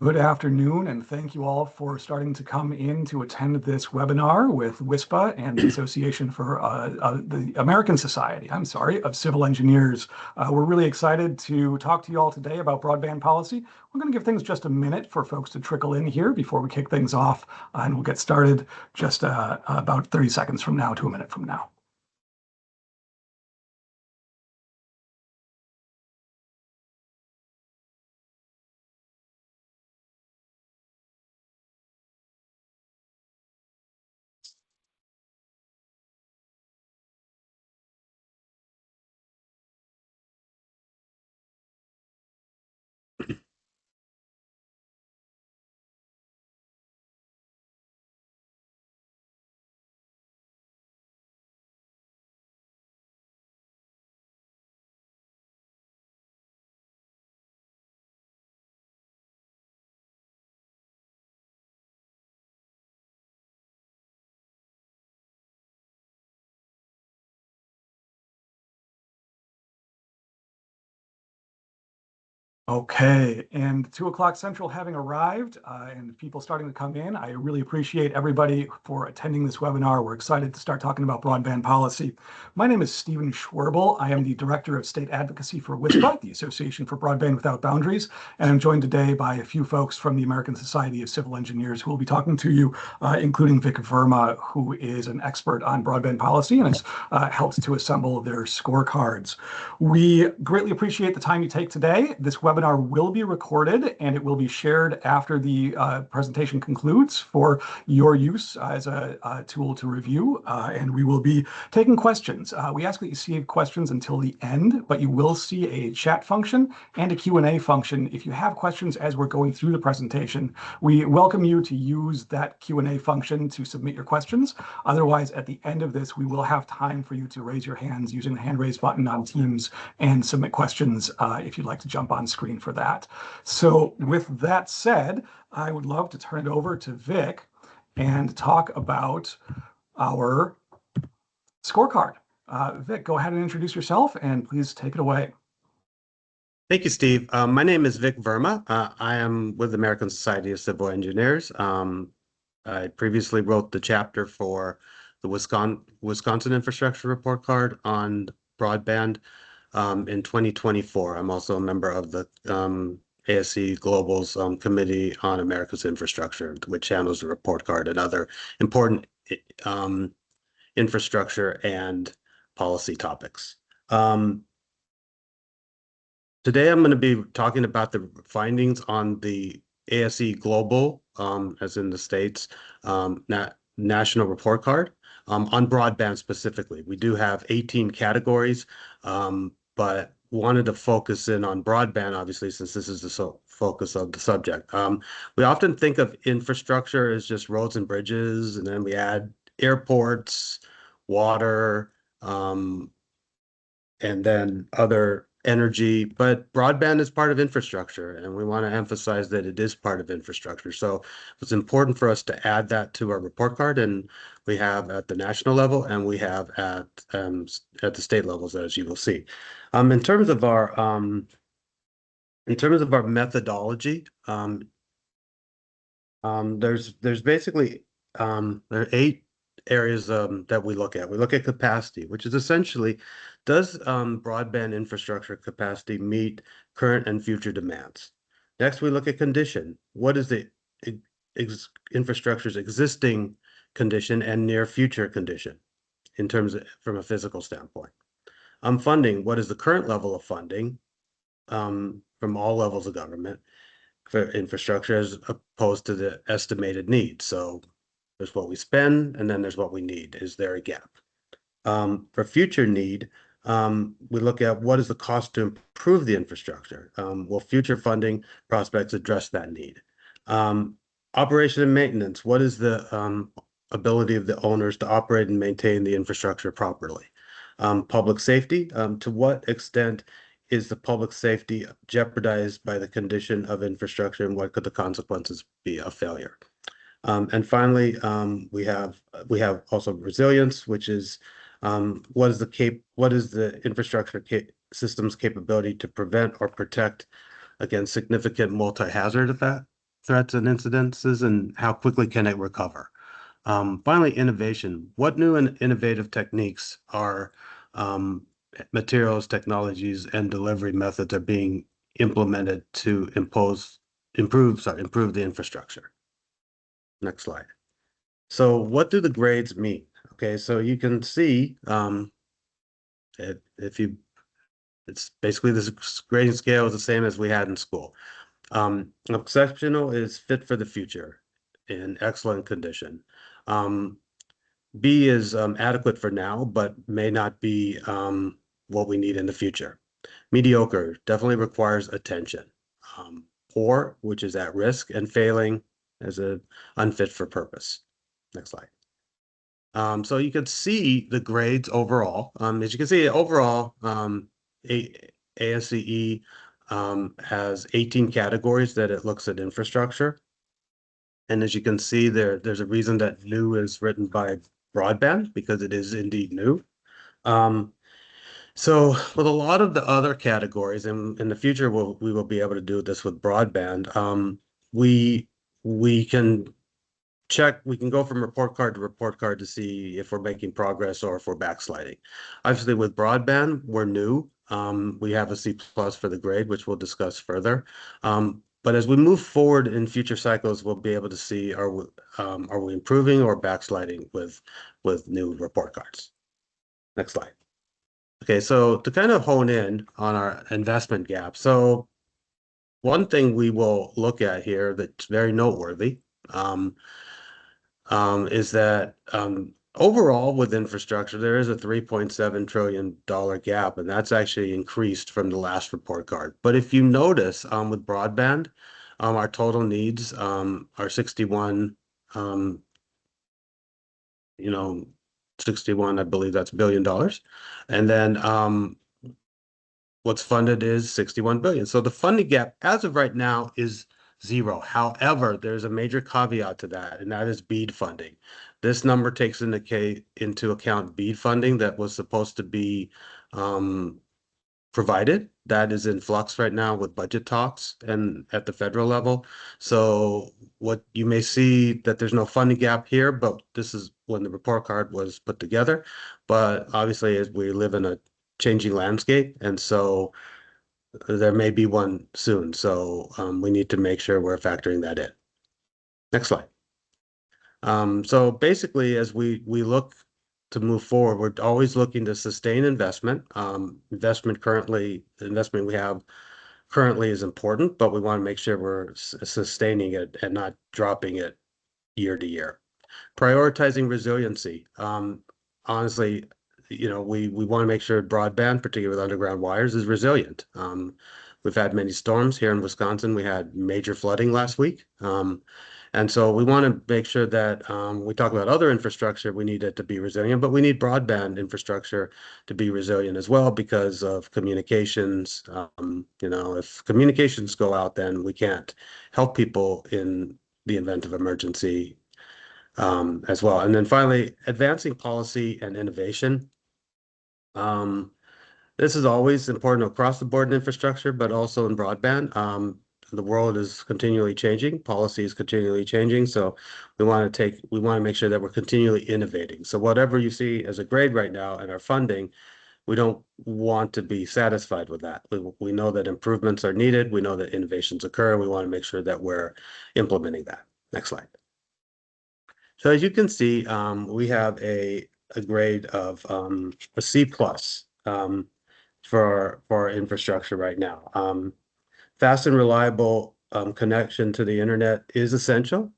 Good afternoon, and thank you all for starting to come in to attend this webinar with WISPA and the Association for the American Society, of Civil Engineers. We're really excited to talk to you all today about broadband policy. We're going to give things just a minute for folks to trickle in here before we kick things off, and we'll get started just about 30 seconds from now to a minute from now. Okay, and 2 o'clock Central having arrived and people starting to come in. I really appreciate everybody for attending this webinar. We're excited to start talking about broadband policy. My name is Stephen Schwerbel. I am the Director of State Advocacy for WISPA, the Association for Broadband Without Boundaries, and I'm joined today by a few folks from the American Society of Civil Engineers who will be talking to you, including Vic Verma, who is an expert on broadband policy and has helped to assemble their scorecards. We greatly appreciate the time you take today. This webinar will be recorded and it will be shared after the presentation concludes for your use as a tool to review, and we will be taking questions. We ask that you save questions until the end, but you will see a chat function and a Q&A function if you have questions as we're going through the presentation. We welcome you to use that Q&A function to submit your questions. Otherwise, at the end of this, we will have time for you to raise your hands using the hand raise button on Teams and submit questions if you'd like to jump on screen for that. So with that said, I would love to turn it over to Vic and talk about our scorecard. Vic, go ahead and introduce yourself and please take it away. Thank you, Steve. My name is Vic Verma. I am with the American Society of Civil Engineers. I previously wrote the chapter for the Wisconsin Infrastructure Report Card on broadband in 2024. I'm also a member of the ASCE Global's Committee on America's Infrastructure, which handles the report card and other important infrastructure and policy topics. Today, I'm going to be talking about the findings on the ASCE Global, as in the States, National Report Card on broadband specifically. We do have 18 categories, but wanted to focus in on broadband, obviously, since this is the focus of the subject. We often think of infrastructure as just roads and bridges, and then we add airports, water, and then other energy, but broadband is part of infrastructure, and we want to emphasize that it is part of infrastructure. So it's important for us to add that to our report card, and we have at the national level, and we have at the state levels, as you will see. In terms of our methodology, there's basically there are 8 areas that we look at. We look at capacity, which is essentially, does broadband infrastructure capacity meet current and future demands? Next, we look at condition. What is the infrastructure's existing condition and near future condition in terms of from a physical standpoint? Funding. What is the current level of funding from all levels of government for infrastructure as opposed to the estimated needs? So there's what we spend, and then there's what we need. Is there a gap? For future need, we look at what is the cost to improve the infrastructure. Will future funding prospects address that need? Operation and maintenance. What is the ability of the owners to operate and maintain the infrastructure properly? Public safety. To what extent is the public safety jeopardized by the condition of infrastructure, and what could the consequences be of failure? And finally, we have also resilience, which is what is the infrastructure system's capability to prevent or protect against significant multi-hazard threats and incidences, and how quickly can it recover? Finally, innovation. What new and innovative techniques are materials, technologies, and delivery methods are being implemented to improve the infrastructure? Next slide. So what do the grades mean? Okay, so you can see it's basically this grading scale is the same as we had in school. Exceptional is fit for the future, in excellent condition. B is adequate for now, but may not be what we need in the future. Mediocre definitely requires attention. Poor, which is at risk, and failing is unfit for purpose. Next slide. So you can see the grades overall. As you can see, overall, ASCE has 18 categories that it looks at infrastructure. And as you can see there's a reason that new is written by broadband, because it is indeed new. So with a lot of the other categories, and in the future we will be able to do this with broadband, we can we can go from report card to report card to see if we're making progress or if we're backsliding. Obviously with broadband, we're new. We have a C+ for the grade, which we'll discuss further. But as we move forward in future cycles, we'll be able to see are we improving or backsliding with new report cards. Next slide. Okay, so to kind of hone in on our investment gap. So one thing we will look at here that's very noteworthy is that overall with infrastructure, there is a $3.7 trillion gap, and that's actually increased from the last report card. But if you notice with broadband, our total needs are 61, 61, I believe that's $1 billion. And then what's funded is 61 billion. So the funding gap as of right now is zero. However, there's a major caveat to that, and that is BEAD funding. This number takes into account BEAD funding that was supposed to be provided. That is in flux right now with budget talks and at the federal level. So what you may see that there's no funding gap here, but this is when the report card was put together. But obviously, as we live in a changing landscape, and so there may be one soon. So we need to make sure we're factoring that in. Next slide. So basically, as we look to move forward, we're always looking to sustain investment. Investment we have currently is important, but we want to make sure we're sustaining it and not dropping it year to year. Prioritizing resiliency. Honestly, we want to make sure broadband, particularly with underground wires, is resilient. We've had many storms here in Wisconsin. We had major flooding last week. And so we want to make sure that we talk about other infrastructure, we need it to be resilient, but we need broadband infrastructure to be resilient as well because of communications. If communications go out, then we can't help people in the event of emergency as well. And then finally, advancing policy and innovation. This is always important across the board in infrastructure, but also in broadband. The world is continually changing, policy is continually changing. So we want to make sure that we're continually innovating. So whatever you see as a grade right now in our funding, we don't want to be satisfied with that. We know that improvements are needed. We know that innovations occur. We want to make sure that we're implementing that. Next slide. So as you can see, we have a grade of a C+ for our infrastructure right now. Fast and reliable connection to the internet is essential,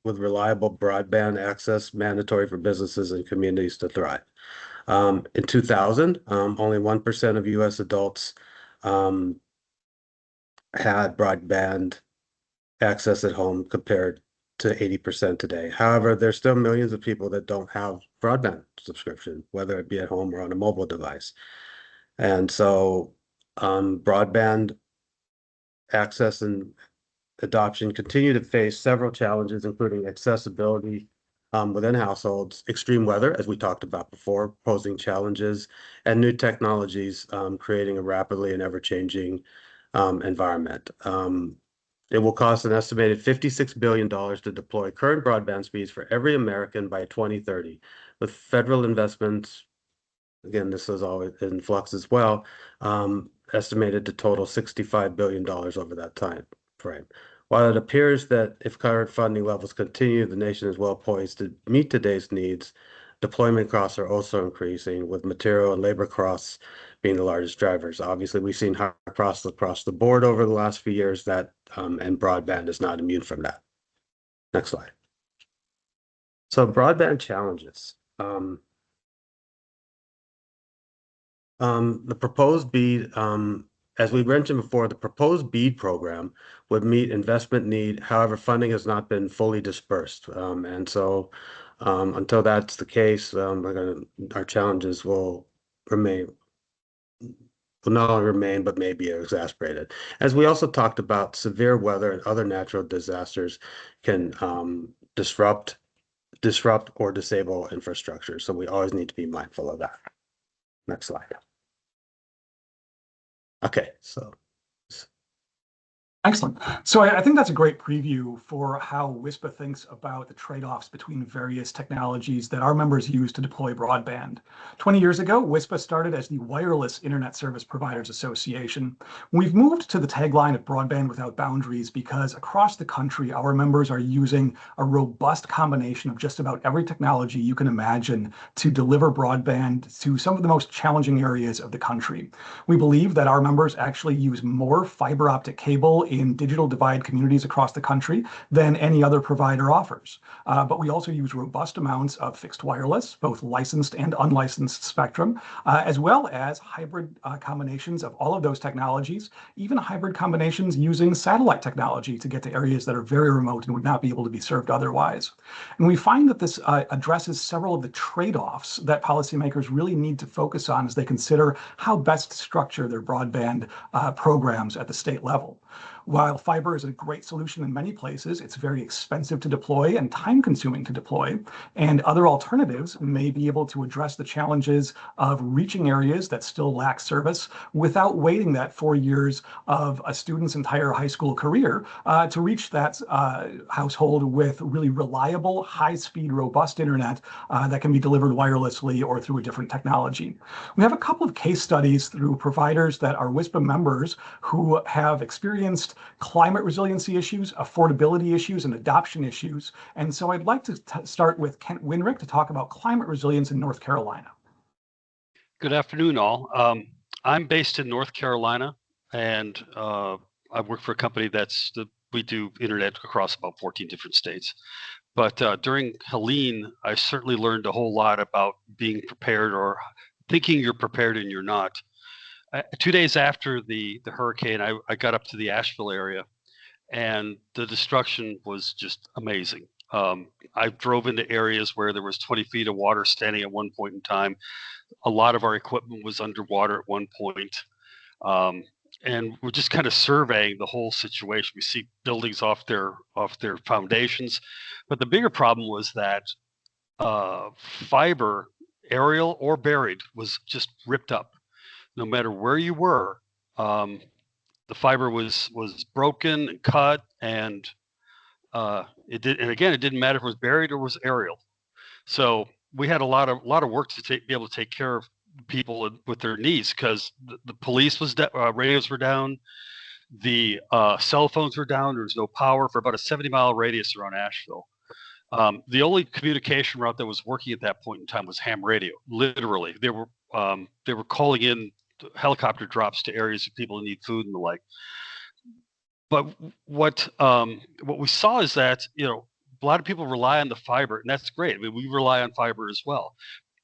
with reliable broadband access mandatory for businesses and communities to thrive. In 2000, only 1% of U.S. adults had broadband access at home compared to 80% today. However, there's still millions of people that don't have broadband subscription, whether it be at home or on a mobile device. And so broadband access and adoption continue to face several challenges, including accessibility within households, extreme weather, as we talked about before, posing challenges, and new technologies creating a rapidly and ever-changing environment. It will cost an estimated $56 billion to deploy current broadband speeds for every American by 2030, with federal investments, again, this is always in flux as well, estimated to total $65 billion over that time frame. While it appears that if current funding levels continue, the nation is well poised to meet today's needs, deployment costs are also increasing, with material and labor costs being the largest drivers. Obviously, we've seen higher costs across the board over the last few years that, and broadband is not immune from that. Next slide. So broadband challenges. The proposed BEAD, as we mentioned before, the proposed BEAD program would meet investment need. However, funding has not been fully dispersed. And so until that's the case, our challenges will remain, will not only remain, but may be exacerbated. As we also talked about, severe weather and other natural disasters can disrupt or disable infrastructure. So we always need to be mindful of that. Next slide. Okay, so Excellent. So I think that's a great preview for how WISPA thinks about the trade-offs between various technologies that our members use to deploy broadband. 20 years ago, WISPA started as the Wireless Internet Service Providers Association. We've moved to the tagline of Broadband Without Boundaries because across the country, our members are using a robust combination of just about every technology you can imagine to deliver broadband to some of the most challenging areas of the country. We believe that our members actually use more fiber optic cable in digital divide communities across the country than any other provider offers. But we also use robust amounts of fixed wireless, both licensed and unlicensed spectrum, as well as hybrid combinations of all of those technologies, even hybrid combinations using satellite technology to get to areas that are very remote and would not be able to be served otherwise. And we find that this addresses several of the trade-offs that policymakers really need to focus on as they consider how best to structure their broadband programs at the state level. While fiber is a great solution in many places, it's very expensive to deploy and time-consuming to deploy, and other alternatives may be able to address the challenges of reaching areas that still lack service without waiting that 4 years of a student's entire high school career to reach that household with really reliable, high-speed, robust internet that can be delivered wirelessly or through a different technology. We have a couple of case studies through providers that are WISPA members who have experienced climate resiliency issues, affordability issues, and adoption issues. And so I'd like to start with Kent Winrick to talk about climate resilience in North Carolina. Good afternoon, all. I'm based in North Carolina, and I work for a company we do internet across about 14 different states. But during Helene, I certainly learned a whole lot about being prepared or thinking you're prepared and you're not. 2 days after the hurricane, I got up to the Asheville area, and the destruction was just amazing. I drove into areas where there was 20 feet of water standing at one point in time. A lot of our equipment was underwater at one point. And we're just kind of surveying the whole situation. We see buildings off their foundations, but the bigger problem was that fiber, aerial or buried, was just ripped up. No matter where you were, the fiber was broken and cut, and it didn't matter if it was buried or was aerial. So we had a lot of work to be able to take care of people with their needs, because the police was radios were down, the cell phones were down. There was no power for about a 70-mile radius around Asheville. The only communication route that was working at that point in time was ham radio. Literally, they were calling in helicopter drops to areas of people who need food and the like. But what we saw is that a lot of people rely on the fiber, and that's great. I mean, we rely on fiber as well,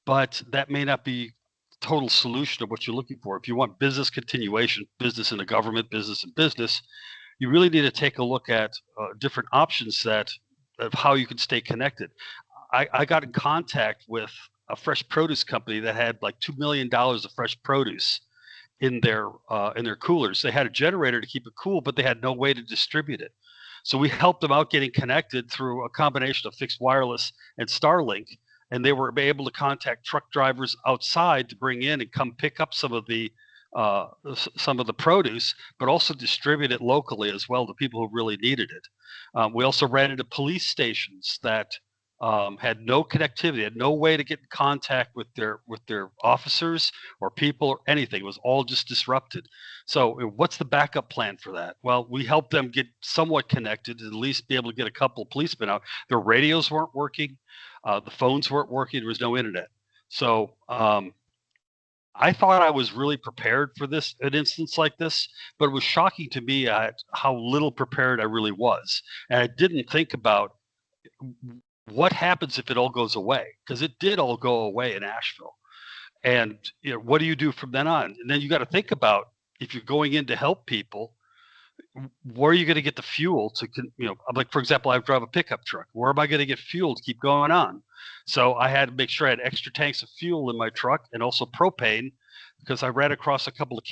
but that may not be the total solution of what you're looking for. If you want business continuation, business in the government, business in business, you really need to take a look at different options of how you can stay connected. I got in contact with a fresh produce company that had like $2 million of fresh produce in their coolers. They had a generator to keep it cool, but they had no way to distribute it. So we helped them out getting connected through a combination of fixed wireless and Starlink, and they were able to contact truck drivers outside to bring in and come pick up some of the some of the produce, but also distribute it locally as well to people who really needed it. We also ran into police stations that had no connectivity, had no way to get in contact with their officers or people or anything. It was all just disrupted. So what's the backup plan for that? Well, we helped them get somewhat connected, at least be able to get a couple of policemen out. Their radios weren't working, the phones weren't working, there was no internet. So I thought I was really prepared for an instance like this, but it was shocking to me at how little prepared I really was. And I didn't think about what happens if it all goes away, because it did all go away in Asheville. And what do you do from then on? And then you got to think about, if you're going in to help people, where are you going to get the fuel to, like, for example, I drive a pickup truck. Where am I going to get fuel to keep going on? So I had to make sure I had extra tanks of fuel in my truck, and also propane, because I ran across a couple of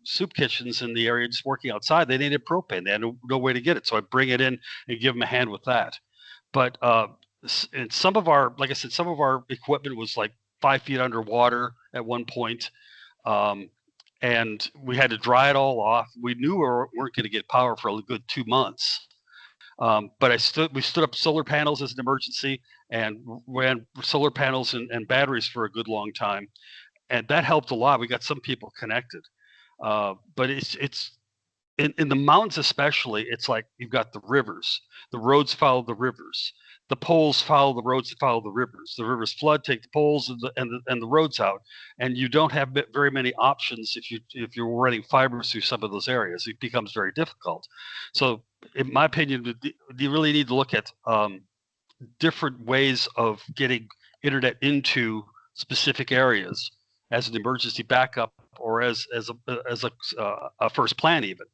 soup kitchens in the area just working outside. They needed propane. They had no way to get it. So I bring it in and give them a hand with that. But and some of our, like I said, some of our equipment was like 5 feet underwater at one point. And we had to dry it all off. We knew we weren't going to get power for a good 2 months. But we stood up solar panels as an emergency, and ran solar panels and batteries for a good long time. And that helped a lot. We got some people connected. But it's in the mountains especially, it's like you've got the rivers. The roads follow the rivers. The poles follow the roads that follow the rivers. The rivers flood, take the poles and the roads out, and you don't have very many options if you're running fibers through some of those areas. It becomes very difficult. So, in my opinion, you really need to look at different ways of getting internet into specific areas as an emergency backup, or as a first plan even.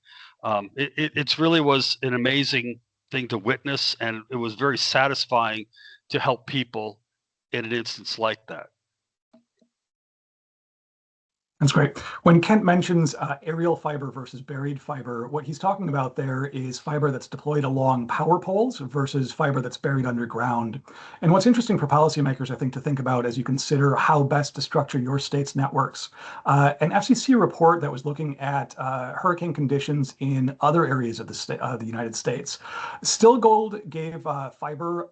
It really was an amazing thing to witness, and it was very satisfying to help people in an instance like that. That's great. When Kent mentions aerial fiber versus buried fiber, what he's talking about there is fiber that's deployed along power poles versus fiber that's buried underground. And what's interesting for policymakers, I think, to think about as you consider how best to structure your state's networks. An FCC report that was looking at hurricane conditions in other areas of the United States. Still Gold gave fiber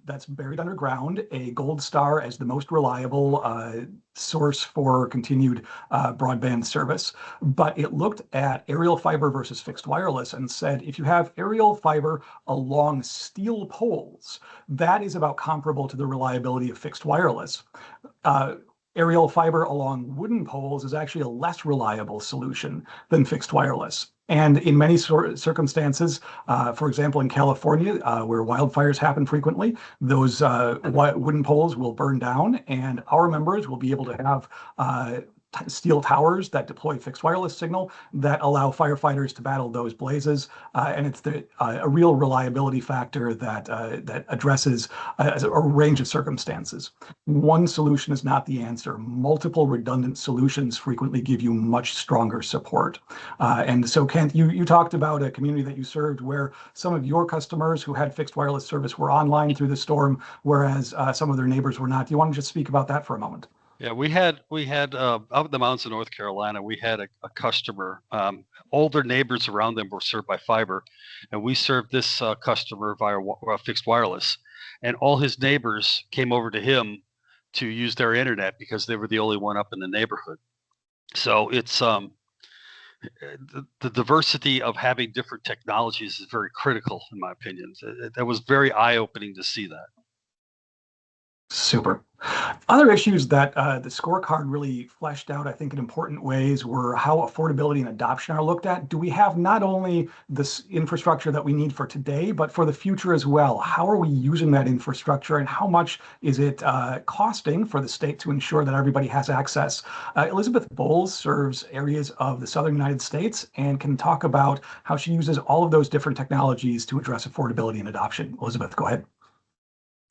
that's buried underground a gold star as the most reliable source for continued broadband service, but it looked at aerial fiber versus fixed wireless and said, if you have aerial fiber along steel poles, that is about comparable to the reliability of fixed wireless. Aerial fiber along wooden poles is actually a less reliable solution than fixed wireless. And in many circumstances, for example, in California, where wildfires happen frequently, those wooden poles will burn down, and our members will be able to have steel towers that deploy fixed wireless signal that allow firefighters to battle those blazes. And it's a real reliability factor that addresses a range of circumstances. One solution is not the answer. Multiple redundant solutions frequently give you much stronger support. And so, Kent, you talked about a community that you served where some of your customers who had fixed wireless service were online through the storm, whereas some of their neighbors were not. Do you want to just speak about that for a moment? Yeah, we had out in the mountains of North Carolina, we had a customer. All their neighbors around them were served by fiber, and we served this customer via fixed wireless. And all his neighbors came over to him to use their internet because they were the only one up in the neighborhood. So it's the diversity of having different technologies is very critical, in my opinion. That was very eye-opening to see that. Super. Other issues that the scorecard really fleshed out, I think, in important ways were how affordability and adoption are looked at. Do we have not only this infrastructure that we need for today, but for the future as well? How are we using that infrastructure, and how much is it costing for the state to ensure that everybody has access? Elizabeth Bowles serves areas of the southern United States and can talk about how she uses all of those different technologies to address affordability and adoption. Elizabeth, go ahead.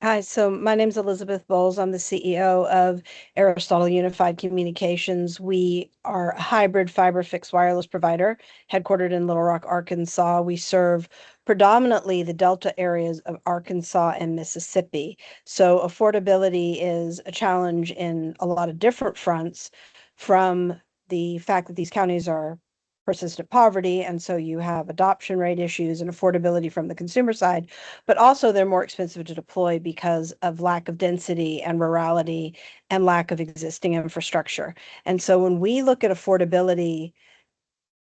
Hi, so my name is Elizabeth Bowles. I'm the CEO of Aristotle Unified Communications. We are a hybrid fiber fixed wireless provider headquartered in Little Rock, Arkansas. We serve predominantly the Delta areas of Arkansas and Mississippi. So affordability is a challenge in a lot of different fronts, from the fact that these counties are persistent poverty, and so you have adoption rate issues and affordability from the consumer side, but also they're more expensive to deploy because of lack of density and rurality and lack of existing infrastructure. And so when we look at affordability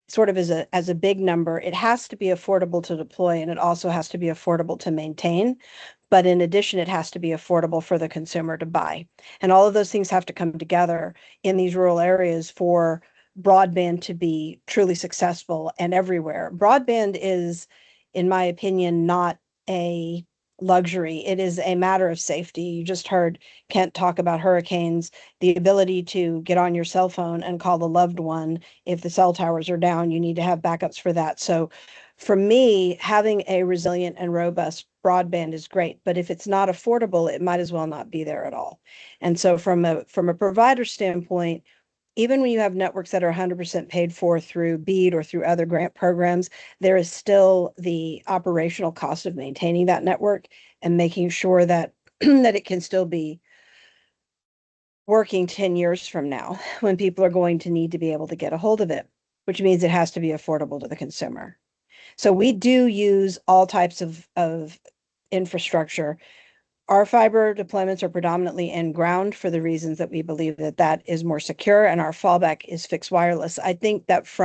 sort of as a big number, it has to be affordable to deploy, and it also has to be affordable to maintain. But in addition, it has to be affordable for the consumer to buy. And all of those things have to come together in these rural areas for broadband to be truly successful and everywhere. Broadband is, in my opinion, not a luxury. It is a matter of safety. You just heard Kent talk about hurricanes, the ability to get on your cell phone and call a loved one. If the cell towers are down, you need to have backups for that. So for me, having a resilient and robust broadband is great, but if it's not affordable, it might as well not be there at all. And so from a provider standpoint, even when you have networks that are 100% paid for through BEAD or through other grant programs, there is still the operational cost of maintaining that network and making sure that that it can still be working 10 years from now when people are going to need to be able to get a hold of it, which means it has to be affordable to the consumer. So we do use all types of infrastructure. Our fiber deployments are predominantly in ground for the reasons that we believe that that is more secure, and our fallback is fixed wireless. I think that if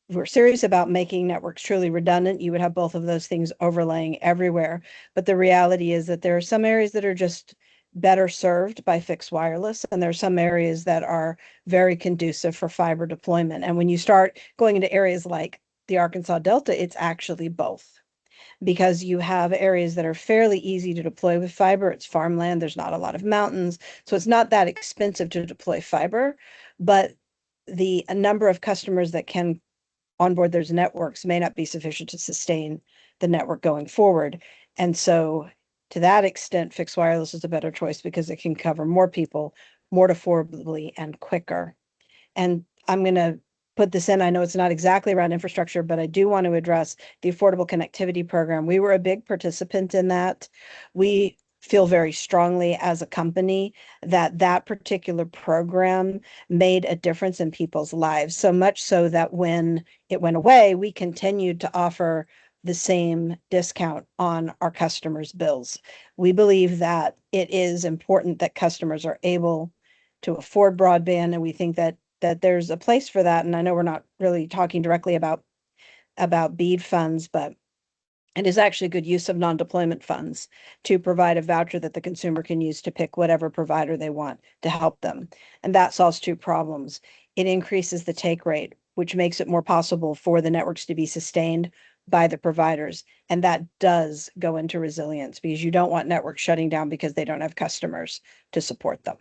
we're serious about making networks truly redundant, you would have both of those things overlaying everywhere. But the reality is that there are some areas that are just better served by fixed wireless, and there are some areas that are very conducive for fiber deployment. And when you start going into areas like the Arkansas Delta, it's actually both, because you have areas that are fairly easy to deploy with fiber. It's farmland, there's not a lot of mountains, so it's not that expensive to deploy fiber, but the number of customers that can onboard those networks may not be sufficient to sustain the network going forward. And so to that extent, fixed wireless is a better choice because it can cover more people more affordably and quicker. And I'm going to put this in. I know it's not exactly around infrastructure, but I do want to address the Affordable Connectivity Program. We were a big participant in that. We feel very strongly as a company that that particular program made a difference in people's lives, so much so that when it went away, we continued to offer the same discount on our customers' bills. We believe that it is important that customers are able to afford broadband, and we think that there's a place for that. And I know we're not really talking directly about BEAD funds, but it is actually good use of non-deployment funds to provide a voucher that the consumer can use to pick whatever provider they want to help them. And that solves two problems. It increases the take rate, which makes it more possible for the networks to be sustained by the providers. And that does go into resilience, because you don't want networks shutting down because they don't have customers to support them.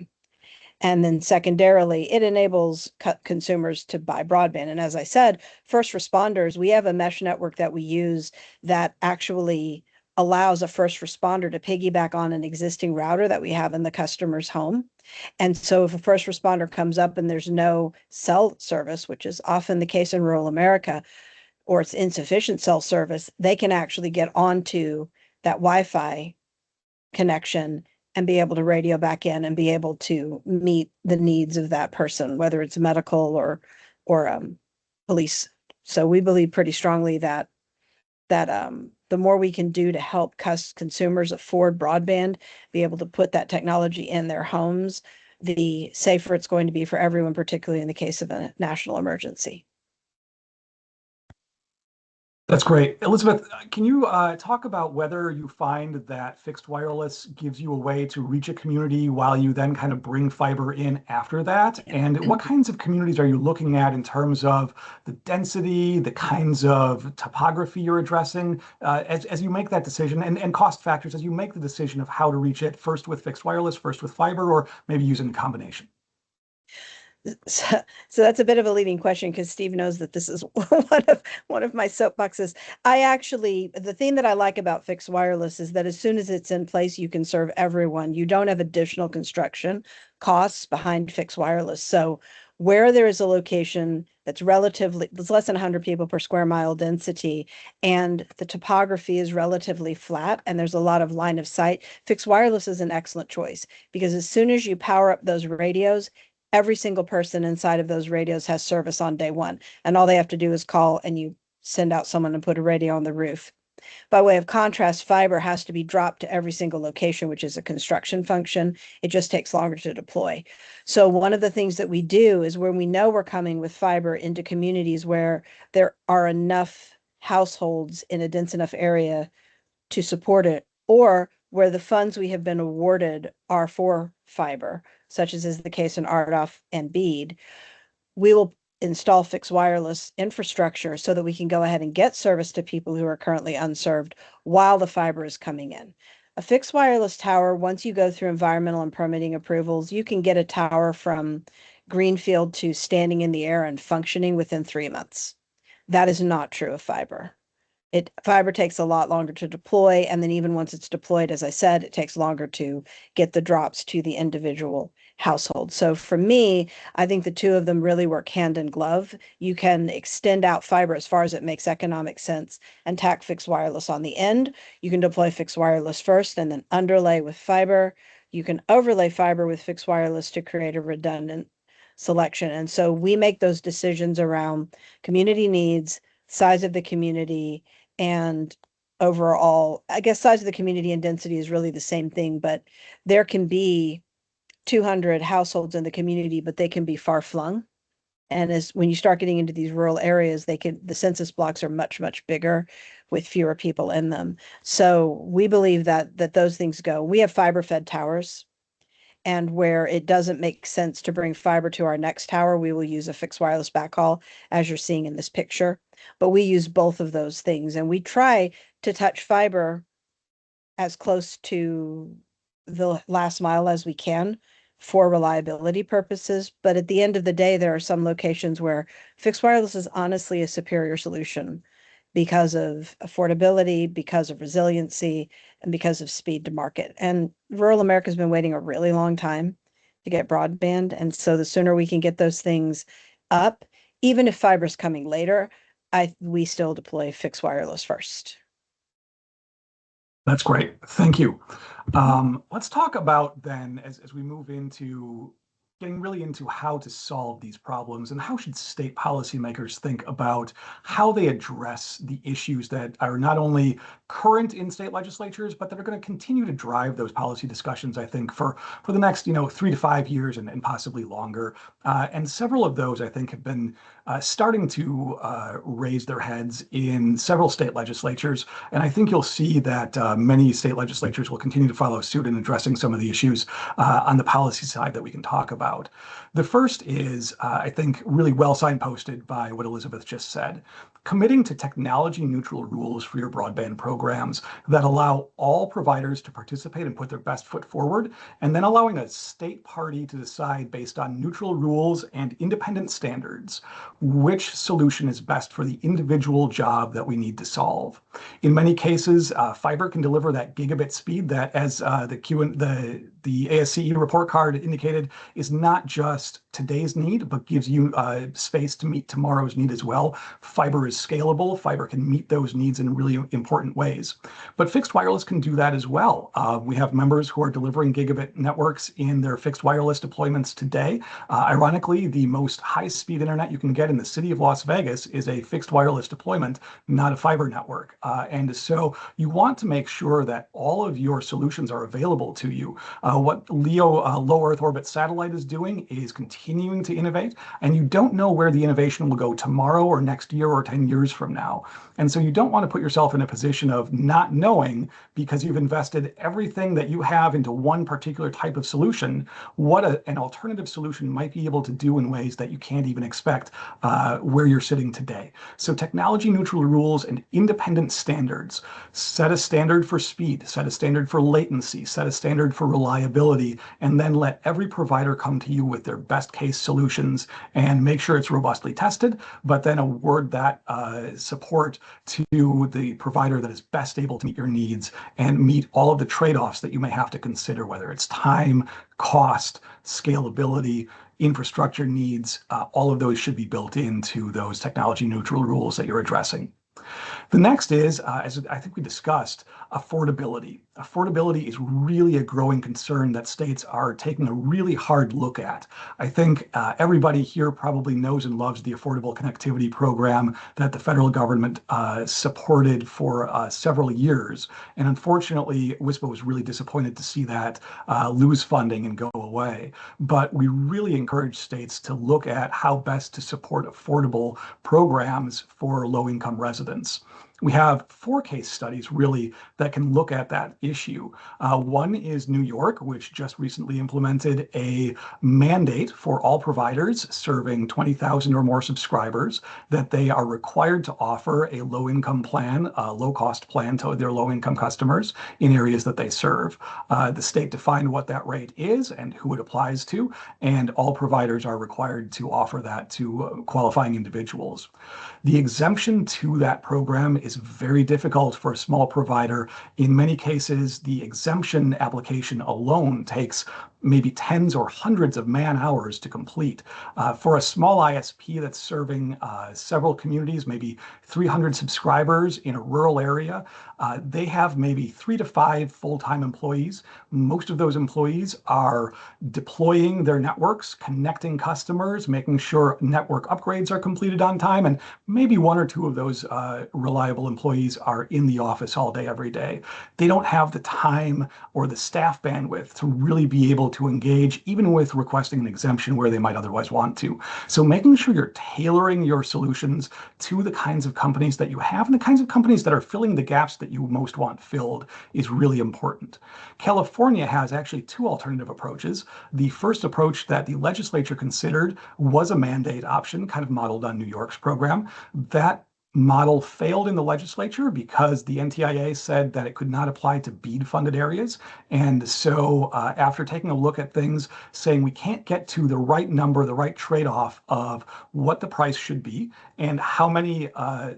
And then secondarily, it enables consumers to buy broadband. And as I said, first responders, we have a mesh network that we use that actually allows a first responder to piggyback on an existing router that we have in the customer's home. And so if a first responder comes up and there's no cell service, which is often the case in rural America, or it's insufficient cell service, they can actually get onto that Wi-Fi connection and be able to radio back in and be able to meet the needs of that person, whether it's medical or police. So we believe pretty strongly that the more we can do to help consumers afford broadband, be able to put that technology in their homes, the safer it's going to be for everyone, particularly in the case of a national emergency. That's great. Elizabeth, can you talk about whether you find that fixed wireless gives you a way to reach a community while you then kind of bring fiber in after that? And what kinds of communities are you looking at in terms of the density, the kinds of topography you're addressing as you make that decision, and cost factors as you make the decision of how to reach it, first with fixed wireless, first with fiber, or maybe using a combination? So that's a bit of a leading question, because Steve knows that this is one of my soapboxes. The thing that I like about fixed wireless is that as soon as it's in place, you can serve everyone. You don't have additional construction costs behind fixed wireless. So where there is a location that's less than 100 people per square mile density, and the topography is relatively flat, and there's a lot of line of sight, fixed wireless is an excellent choice, because as soon as you power up those radios, every single person inside of those radios has service on day one, and all they have to do is call and you send out someone to put a radio on the roof. By way of contrast, fiber has to be dropped to every single location, which is a construction function. It just takes longer to deploy. So one of the things that we do is when we know we're coming with fiber into communities where there are enough households in a dense enough area to support it, or where the funds we have been awarded are for fiber, such as is the case in RDOF and BEAD, we will install fixed wireless infrastructure so that we can go ahead and get service to people who are currently unserved while the fiber is coming in. A fixed wireless tower, once you go through environmental and permitting approvals, you can get a tower from greenfield to standing in the air and functioning within 3 months. That is not true of fiber. Fiber takes a lot longer to deploy, and then even once it's deployed, as I said, it takes longer to get the drops to the individual household. So for me, I think the two of them really work hand in glove. You can extend out fiber as far as it makes economic sense and tack fixed wireless on the end. You can deploy fixed wireless first and then underlay with fiber. You can overlay fiber with fixed wireless to create a redundant selection. And so we make those decisions around community needs, size of the community, and overall, I guess size of the community and density is really the same thing, but there can be 200 households in the community, but they can be far flung. And as when you start getting into these rural areas, the census blocks are much, much bigger with fewer people in them. So we believe that those things go. We have fiber fed towers, and where it doesn't make sense to bring fiber to our next tower, we will use a fixed wireless backhaul, as you're seeing in this picture. But we use both of those things, and we try to touch fiber as close to the last mile as we can for reliability purposes. But at the end of the day, there are some locations where fixed wireless is honestly a superior solution because of affordability, because of resiliency, and because of speed to market. And rural America has been waiting a really long time to get broadband. And so the sooner we can get those things up, even if fiber's coming later, we still deploy fixed wireless first. That's great. Thank you. Let's talk about then, as we move into getting really into how to solve these problems and how should state policymakers think about how they address the issues that are not only current in state legislatures, but that are going to continue to drive those policy discussions, I think, for the next 3 to 5 years and possibly longer. And several of those, I think, have been starting to raise their heads in several state legislatures. And I think you'll see that many state legislatures will continue to follow suit in addressing some of the issues on the policy side that we can talk about. The first is, I think, really well signposted by what Elizabeth just said. Committing to technology neutral rules for your broadband programs that allow all providers to participate and put their best foot forward, and then allowing a state party to decide based on neutral rules and independent standards which solution is best for the individual job that we need to solve. In many cases, fiber can deliver that gigabit speed that, as the ASCE report card indicated, is not just today's need, but gives you space to meet tomorrow's need as well. Fiber is scalable. Fiber can meet those needs in really important ways. But fixed wireless can do that as well. We have members who are delivering gigabit networks in their fixed wireless deployments today. Ironically, the most high-speed internet you can get in the city of Las Vegas is a fixed wireless deployment, not a fiber network. And so you want to make sure that all of your solutions are available to you. What LEO low Earth orbit satellite is doing is continuing to innovate, and you don't know where the innovation will go tomorrow or next year or 10 years from now. And so you don't want to put yourself in a position of not knowing, because you've invested everything that you have into one particular type of solution, what an alternative solution might be able to do in ways that you can't even expect where you're sitting today. So technology neutral rules and independent standards. Set a standard for speed, set a standard for latency, set a standard for reliability, and then let every provider come to you with their best case solutions and make sure it's robustly tested, but then award that support to the provider that is best able to meet your needs and meet all of the trade-offs that you may have to consider, whether it's time, cost, scalability, infrastructure needs. All of those should be built into those technology neutral rules that you're addressing. The next is, as I think we discussed, affordability. affordability is really a growing concern that states are taking a really hard look at. I think everybody here probably knows and loves the Affordable Connectivity Program that the federal government supported for several years. And unfortunately, WISPA was really disappointed to see that lose funding and go away. But we really encourage states to look at how best to support affordable programs for low-income residents. We have 4 case studies really that can look at that issue. One is New York, which just recently implemented a mandate for all providers serving 20,000 or more subscribers that they are required to offer a low-income plan, a low-cost plan to their low-income customers in areas that they serve. The state defined what that rate is and who it applies to, and all providers are required to offer that to qualifying individuals. The exemption to that program is very difficult for a small provider. In many cases, the exemption application alone takes maybe tens or hundreds of man hours to complete. For a small ISP that's serving several communities, maybe 300 subscribers in a rural area, they have maybe 3 to 5 full-time employees. Most of those employees are deploying their networks, connecting customers, making sure network upgrades are completed on time, and maybe 1 or 2 of those reliable employees are in the office all day, every day. They don't have the time or the staff bandwidth to really be able to engage, even with requesting an exemption where they might otherwise want to. So making sure you're tailoring your solutions to the kinds of companies that you have and the kinds of companies that are filling the gaps that you most want filled is really important. California has actually 2 alternative approaches. The first approach that the legislature considered was a mandate option, kind of modeled on New York's program. That model failed in the legislature because the NTIA said that it could not apply to BEAD funded areas. And so after taking a look at things, saying we can't get to the right number, the right trade-off of what the price should be and how many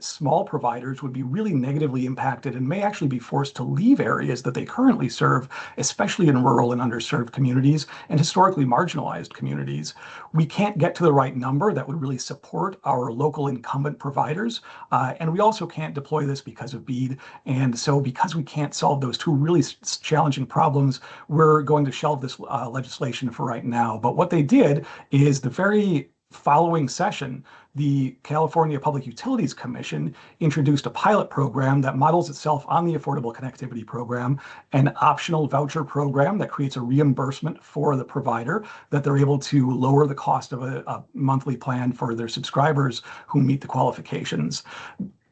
small providers would be really negatively impacted and may actually be forced to leave areas that they currently serve, especially in rural and underserved communities and historically marginalized communities. We can't get to the right number that would really support our local incumbent providers. And we also can't deploy this because of BEAD. And so because we can't solve those 2 really challenging problems, we're going to shelve this legislation for right now. But what they did is the very following session, the California Public Utilities Commission introduced a pilot program that models itself on the Affordable Connectivity Program, an optional voucher program that creates a reimbursement for the provider that they're able to lower the cost of a monthly plan for their subscribers who meet the qualifications.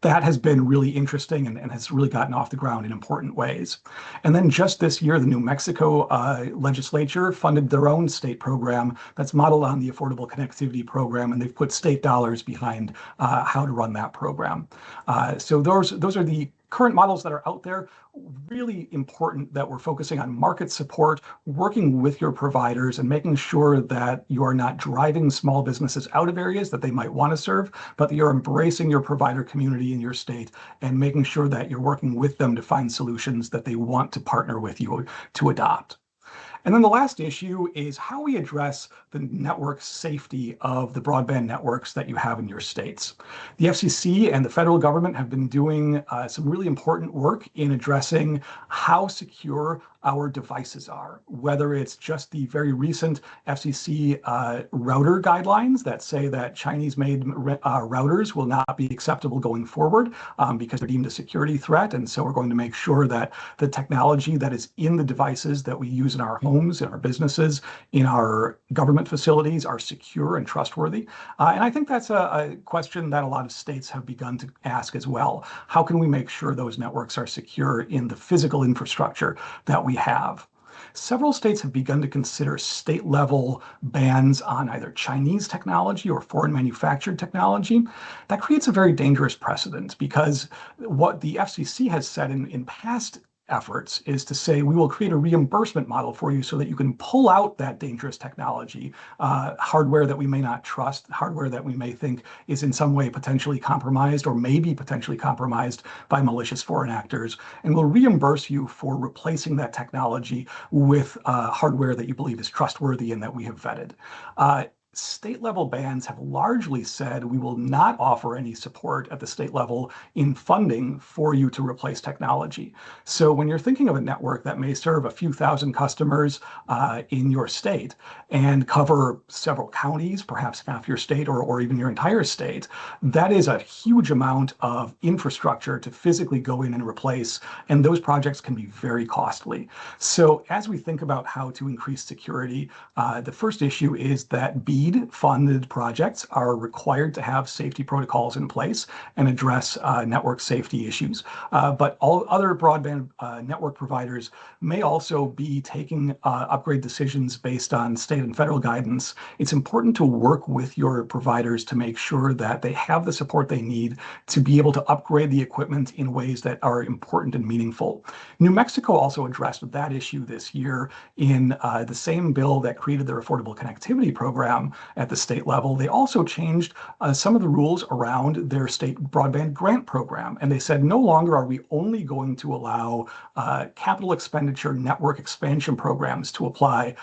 That has been really interesting and has really gotten off the ground in important ways. And then just this year, the New Mexico legislature funded their own state program that's modeled on the Affordable Connectivity Program, and they've put state dollars behind how to run that program. So those are the current models that are out there. Really important that we're focusing on market support, working with your providers and making sure that you are not driving small businesses out of areas that they might want to serve, but that you're embracing your provider community in your state and making sure that you're working with them to find solutions that they want to partner with you to adopt. And then the last issue is how we address the network safety of the broadband networks that you have in your states. The FCC and the federal government have been doing some really important work in addressing how secure our devices are, whether it's just the very recent FCC router guidelines that say that Chinese-made routers will not be acceptable going forward because they're deemed a security threat. And so we're going to make sure that the technology that is in the devices that we use in our homes, in our businesses, in our government facilities are secure and trustworthy. And I think that's a question that a lot of states have begun to ask as well. How can we make sure those networks are secure in the physical infrastructure that we have? Several states have begun to consider state-level bans on either Chinese technology or foreign manufactured technology. That creates a very dangerous precedent because what the FCC has said in past efforts is to say we will create a reimbursement model for you so that you can pull out that dangerous technology, hardware that we may not trust, hardware that we may think is in some way potentially compromised or maybe potentially compromised by malicious foreign actors, and we'll reimburse you for replacing that technology with hardware that you believe is trustworthy and that we have vetted. state level bands have largely said we will not offer any support at the state level in funding for you to replace technology. So when you're thinking of a network that may serve a few thousand customers in your state and cover several counties, perhaps half your state or even your entire state, that is a huge amount of infrastructure to physically go in and replace, and those projects can be very costly. So as we think about how to increase security, the first issue is that BEAD funded projects are required to have safety protocols in place and address network safety issues. But all other broadband network providers may also be taking upgrade decisions based on state and federal guidance. It's important to work with your providers to make sure that they have the support they need to be able to upgrade the equipment in ways that are important and meaningful. New Mexico also addressed that issue this year in the same bill that created their Affordable Connectivity Program at the state level. They also changed some of the rules around their state broadband grant program. And they said no longer are we only going to allow capital expenditure network expansion programs to apply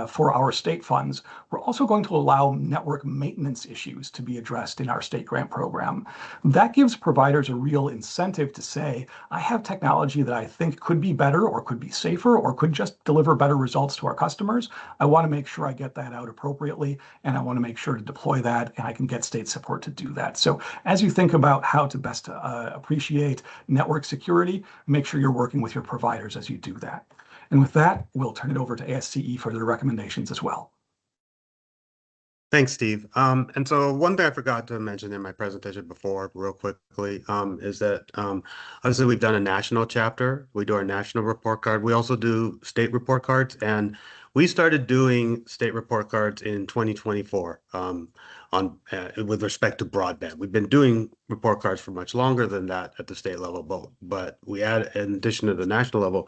for our state funds. We're also going to allow network maintenance issues to be addressed in our state grant program. That gives providers a real incentive to say, I have technology that I think could be better or could be safer or could just deliver better results to our customers. I want to make sure I get that out appropriately, and I want to make sure to deploy that, and I can get state support to do that. So as you think about how to best appreciate network security, make sure you're working with your providers as you do that. And with that, we'll turn it over to ASCE for their recommendations as well. Thanks, Steve. And so one thing I forgot to mention in my presentation before, real quickly, is that obviously we've done a national chapter. We do our national report card. We also do state report cards, and we started doing state report cards in 2024 with respect to broadband. We've been doing report cards for much longer than that at the state level, but we add, in addition to the national level,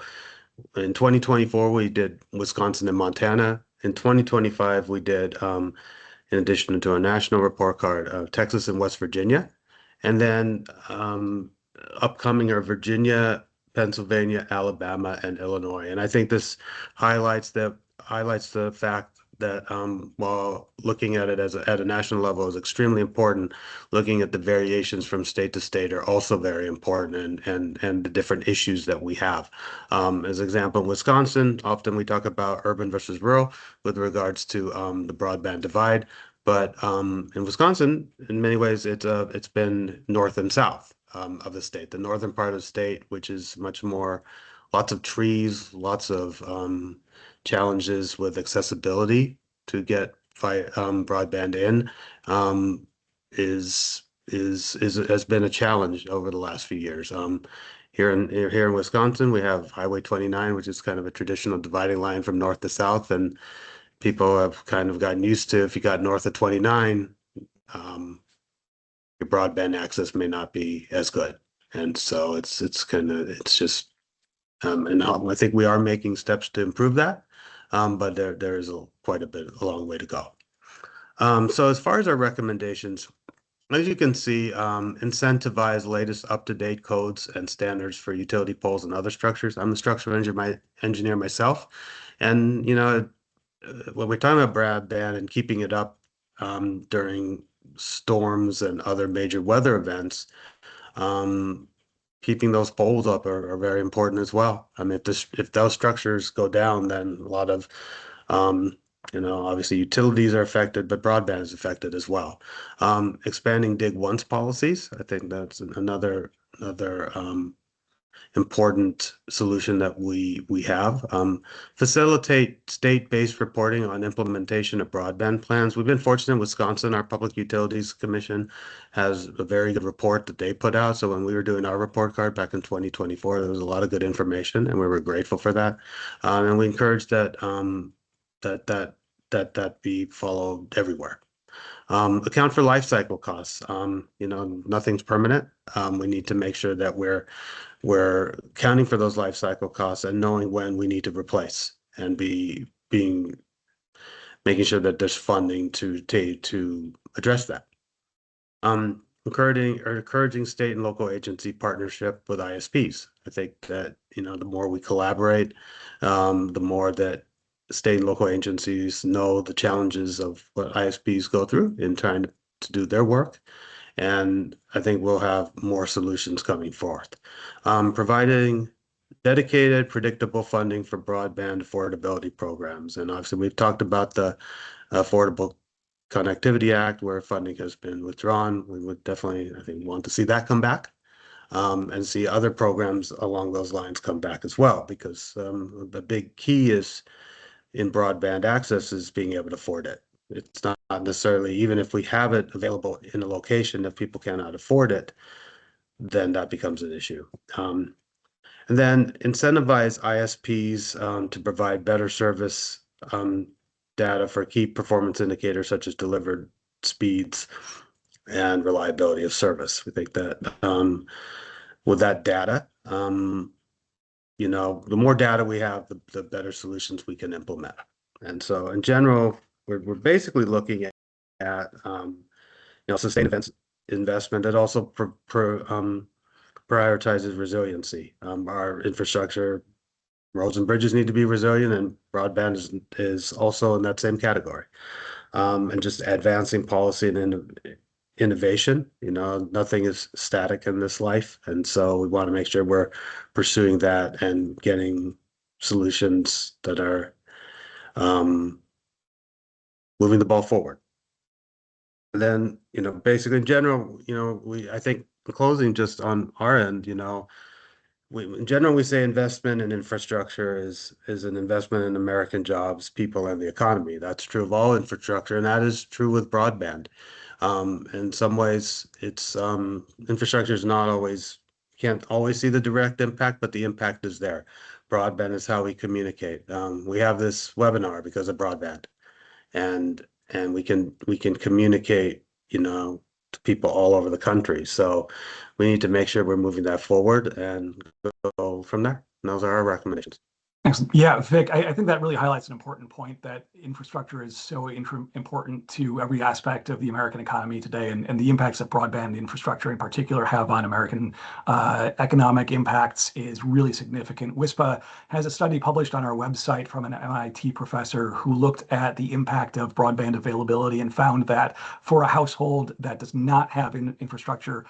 in 2024 we did Wisconsin and Montana. In 2025 we did, in addition to a national report card, Texas and West Virginia. And then upcoming are Virginia, Pennsylvania, Alabama, and Illinois. And I think this highlights the fact that while looking at it at a national level is extremely important, looking at the variations from state to state are also very important, and the different issues that we have. As an example, in Wisconsin, often we talk about urban versus rural with regards to the broadband divide. But in Wisconsin, in many ways, it's been north and south of the state. The northern part of the state, which is much more, lots of trees, lots of challenges with accessibility to get broadband in, has been a challenge over the last few years. Here in Wisconsin, we have Highway 29, which is kind of a traditional dividing line from north to south, and people have kind of gotten used to, if you got north of 29, your broadband access may not be as good, and so it's just. And I think we are making steps to improve that, but there is quite a long way to go. So as far as our recommendations, as you can see, incentivize latest up-to-date codes and standards for utility poles and other structures. I'm a structural engineer myself, and when we're talking about broadband and keeping it up during storms and other major weather events, keeping those poles up are very important as well. I mean, if those structures go down, then a lot of, obviously utilities are affected, but broadband is affected as well. Expanding dig once policies, I think that's another important solution that we have. Facilitate state-based reporting on implementation of broadband plans. We've been fortunate in Wisconsin. Our Public Utilities Commission has a very good report that they put out. So when we were doing our report card back in 2024, there was a lot of good information, and we were grateful for that. And we encourage that that be followed everywhere. Account for life cycle costs. Nothing's permanent. We need to make sure that we're accounting for those life cycle costs and knowing when we need to replace, and making sure that there's funding to address that. Encouraging state and local agency partnership with ISPs. I think that the more we collaborate, the more that state and local agencies know the challenges of what ISPs go through in trying to do their work. And I think we'll have more solutions coming forth. Providing dedicated, predictable funding for broadband affordability programs. And obviously, we've talked about the Affordable Connectivity Act, where funding has been withdrawn. We would definitely, I think, want to see that come back. And see other programs along those lines come back as well, because the big key is in broadband access is being able to afford it. It's not necessarily, even if we have it available in a location, if people cannot afford it, then that becomes an issue. And then incentivize ISPs to provide better service data for key performance indicators such as delivered speeds and reliability of service. We think that with that data, you know, the more data we have, the better solutions we can implement. And so in general, we're basically looking at you know, sustained investment that also prioritizes resiliency. Our infrastructure, roads and bridges need to be resilient, and broadband is also in that same category. And just advancing policy and innovation. You know, nothing is static in this life, and so we want to make sure we're pursuing that and getting solutions that are moving the ball forward. And then, you know, basically in general, you know, I think in closing, just on our end, you know, in general, we say investment in infrastructure is an investment in American jobs, people, and the economy. That's true of all infrastructure, and that is true with broadband. In some ways, it's infrastructure is not always, can't always see the direct impact, but the impact is there. Broadband is how we communicate. We have this webinar because of broadband, and we can communicate, you know, to people all over the country. So we need to make sure we're moving that forward and go from there. And those are our recommendations. Excellent. Yeah, Vic, I think that really highlights an important point, that infrastructure is so important to every aspect of the American economy today, and the impacts that broadband infrastructure in particular have on American economic impacts is really significant. WISPA has a study published on our website from an MIT professor who looked at the impact of broadband availability and found that for a household that does not have infrastructure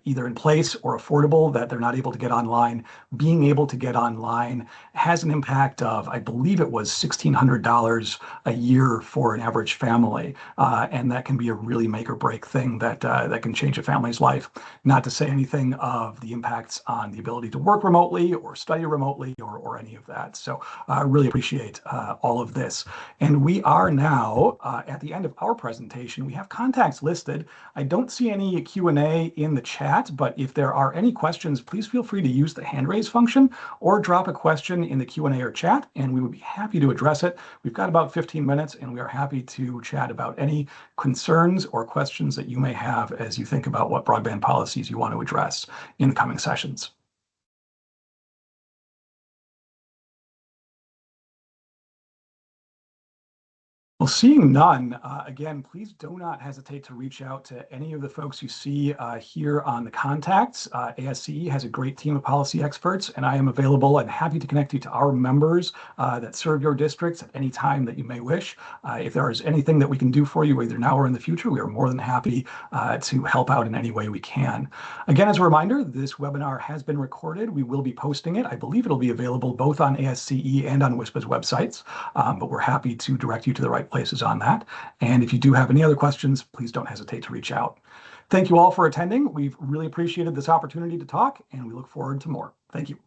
either in place or affordable, that they're not able to get online, being able to get online has an impact of, I believe it was $1,600 a year for an average family. And that can be a really make or break thing that can change a family's life. Not to say anything of the impacts on the ability to work remotely or study remotely or any of that. So I really appreciate all of this. And we are now at the end of our presentation. We have contacts listed. I don't see any Q&A in the chat, but if there are any questions, please feel free to use the hand raise function or drop a question in the Q&A or chat, and we would be happy to address it. We've got about 15 minutes, and we are happy to chat about any concerns or questions that you may have as you think about what broadband policies you want to address in the coming sessions. Well, seeing none, again, please do not hesitate to reach out to any of the folks you see here on the contacts. ASCE has a great team of policy experts, and I am available and happy to connect you to our members that serve your districts at any time that you may wish. If there is anything that we can do for you, either now or in the future, we are more than happy to help out in any way we can. Again, as a reminder, this webinar has been recorded. We will be posting it. I believe it'll be available both on ASCE and on WISPA's websites, but we're happy to direct you to the right places on that. And if you do have any other questions, please don't hesitate to reach out. Thank you all for attending. We've really appreciated this opportunity to talk, and we look forward to more. Thank you.